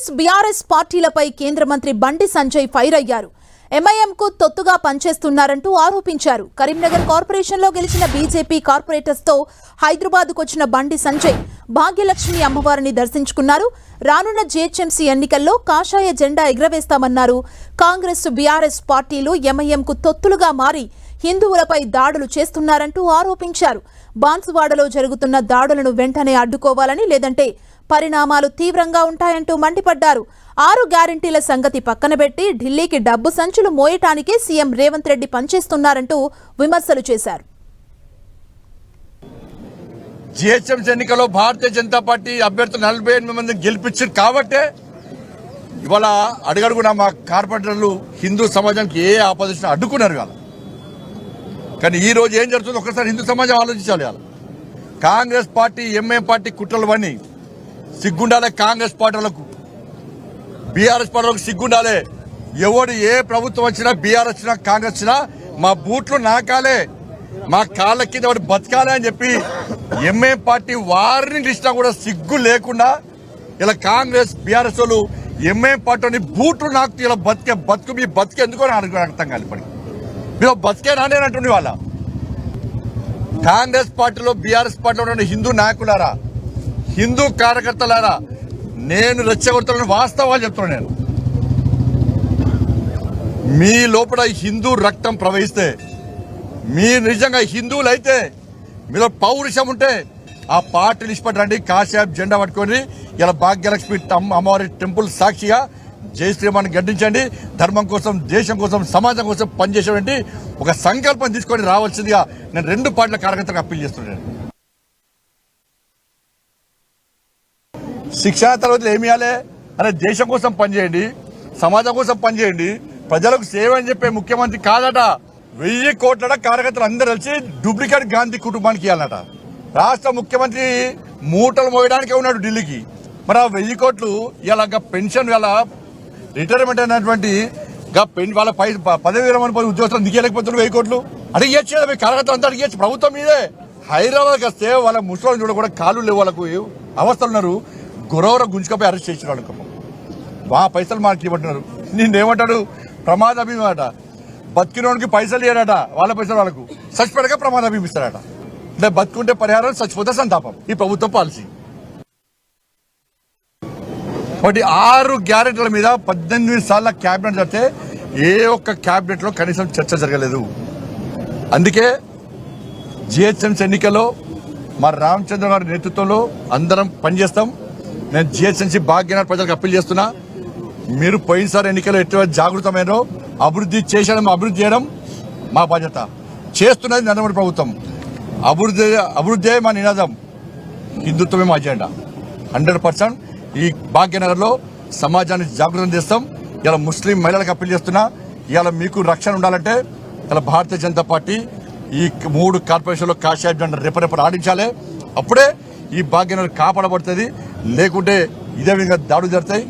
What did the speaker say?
Congress BRS పార్టీలపై కేంద్ర మంత్రి Bandi Sanjay fire అయ్యారు. ఎంఐఎంకు తొత్తుగా పనిచేస్తున్నారంటూ ఆరోపించారు. కరీంనగర్ కార్పొరేషన్లో గెలిచిన బీజేపీ కార్పొరేటర్స్తో హైదరాబాద్కు వచ్చిన బండి సంజయ్ భాగ్యలక్ష్మి అమ్మవారిని దర్శించుకున్నారు. రానున్న జీహెచ్ఎంసీ ఎన్నికల్లో కాషాయ జెండా ఎగురవేస్తామన్నారు. కాంగ్రెస్ బీఆర్ఎస్ పార్టీలు ఎంఐఎంకు తొత్తులుగా మారి హిందువులపై దాడులు చేస్తున్నారంటూ ఆరోపించారు. బాన్సువాడలో జరుగుతున్న దాడులను వెంటనే అడ్డుకోవాలని, లేదంటే పరిణామాలు తీవ్రంగా ఉంటాయంటూ మండిపడ్డారు. 6 గ్యారెంటీల సంగతి పక్కన పెట్టి ఢిల్లీకి డబ్బు సంచులు మోయటానికే సీఎం రేవంత్ రెడ్డి పనిచేస్తున్నారంటూ విమర్శలు చేశారు. జీహెచ్ఎంసీ ఎన్నికల్లో భారతీయ జనతా పార్టీ అభ్యర్థులు 48 మంది గెలిపించారు కాబట్టే ఇవాళ అడుగడుగునా మా కార్పొరేటర్లు హిందూ సమాజానికి ఏ ఆపోజిషన్ అడ్డుకున్నారు ఇవాళ. కానీ ఈ రోజు ఏం జరుగుతుందో ఒకసారి హిందూ సమాజం ఆలోచించాలి. ఇవాళ కాంగ్రెస్ పార్టీ ఎంఐఎం పార్టీ కుట్రలు అన్నీ సిగ్గుండాలే. కాంగ్రెస్ పార్టీలకు బీఆర్ఎస్ పార్టీలకు సిగ్గుండాలే. ఎవడు ఏ ప్రభుత్వం వచ్చినా బీఆర్ఎస్ వచ్చినా కాంగ్రెస్ వచ్చినా మా బూట్లు నాకాలే, మా కాళ్ళ కింద వాడు బతకాలే అని చెప్పి ఎంఐఎం పార్టీ వారిని ఇచ్చినా కూడా సిగ్గు లేకుండా ఇలా కాంగ్రెస్ బీఆర్ఎస్ వాళ్ళు ఎంఐఎం పార్టీని బూట్లు నాకు ఇలా బతుకు మీ బతికి ఎందుకో అర్థం కాదు. ఇప్పటికి మీరు బతికే నానేనంటుండే వాళ్ళ కాంగ్రెస్ పార్టీలో బీఆర్ఎస్ పార్టీలో ఉన్న హిందూ నాయకులారా, హిందూ కార్యకర్తలారా, నేను రెచ్చగొడుతున్న వాస్తవాలు చెప్తున్నాను. నేను మీ లోపల హిందూ రక్తం ప్రవహిస్తే, మీరు నిజంగా హిందువులు అయితే, మీలో పౌరుషం ఉంటే ఆ పార్టీలు ఇష్టపడరండి. కాషాయం జెండా పట్టుకొని ఇలా భాగ్యలక్ష్మి అమ్మవారి టెంపుల్ సాక్షిగా జై శ్రీరామాన్ని గడ్డించండి. ధర్మం కోసం, దేశం కోసం, సమాజం కోసం పనిచేసేటువంటి ఒక సంకల్పం తీసుకొని రావాల్సిందిగా నేను 2 పార్టీల కార్యకర్తలకు అప్పీల్ చేస్తున్నాను. శిక్షణ తరగతులు ఏమి ఇవ్వాలి అనే దేశం కోసం పనిచేయండి, సమాజం కోసం పనిచేయండి, ప్రజలకు సేవ అని చెప్పే ముఖ్యమంత్రి కాదట. 1000 కోట్ల కార్యకర్తలు అందరూ కలిసి డూప్లికేట్ గాంధీ కుటుంబానికి ఇవ్వాలట. రాష్ట్ర ముఖ్యమంత్రి మూటలు మోయడానికే ఉన్నాడు ఢిల్లీకి. మరి ఆ 1000 కోట్లు ఇలా పెన్షన్ ఇలా రిటైర్మెంట్ అయినటువంటి వాళ్ళ పదవి విరమణ ఉద్యోగస్తులు దిగలేకపోతున్నారు. 1000 కోట్లు అడిగేచ్చు కదా, మీ కార్యకర్తలు అంతా అడిగేచ్చు. ప్రభుత్వం మీదే. హైదరాబాద్కి వస్తే వాళ్ళ ముసలి చూడ కూడా కాళ్ళు లేవు, వాళ్ళకు అవస్థలు ఉన్నారు. గురవర గుంజుకపోయి అరెస్ట్ చేసిన వాళ్ళకి మా పైసలు మాకు ఇవ్వమంటున్నారు. నేనేమంటాడు ప్రమాద భీమా అట. బతికినోడికి పైసలు ఇవ్వడట, వాళ్ళ పైసలు వాళ్ళకు. చచ్చిపోయాక ప్రమాద భీమా ఇస్తారట. అంటే బతుకుంటే పరిహారం, చచ్చిపోతే సంతాపం. ఈ ప్రభుత్వం పాలసీ. కాబట్టి 6 గ్యారెంటీల మీద 18 సార్లు క్యాబినెట్ జరిగితే ఏ ఒక్క క్యాబినెట్ లో కనీసం చర్చ జరగలేదు. అందుకే జీహెచ్ఎంసీ ఎన్నికల్లో మా రామచంద్ర గారి నేతృత్వంలో అందరం పనిచేస్తాం. నేను జీహెచ్ఎంసీ భాగ్యనగర్ ప్రజలకు అప్పీల్ చేస్తున్నా, మీరు పోయినసారి ఎన్నికల్లో ఎటువంటి జాగృతమైనో అభివృద్ధి చేయడం మా బాధ్యత. చేస్తున్నది నరేంద్ర మోడీ ప్రభుత్వం. అభివృద్ధి మా నినాదం, హిందుత్వమే మా అజెండా. 100% ఈ భాగ్యనగర్లో సమాజాన్ని జాగృతం చేస్తాం. ఇలా ముస్లిం మహిళలకు అప్పీల్ చేస్తున్నా, ఇలా మీకు రక్షణ ఉండాలంటే ఇలా భారతీయ జనతా పార్టీ ఈ 3 కార్పొరేషన్లో కాషాయ జెండా రెపరెపలు ఆడించాలి. అప్పుడే ఈ భాగ్యనగర్ కాపాడబడుతుంది. లేకుంటే ఇదే విధంగా దాడులు జరుగుతాయి.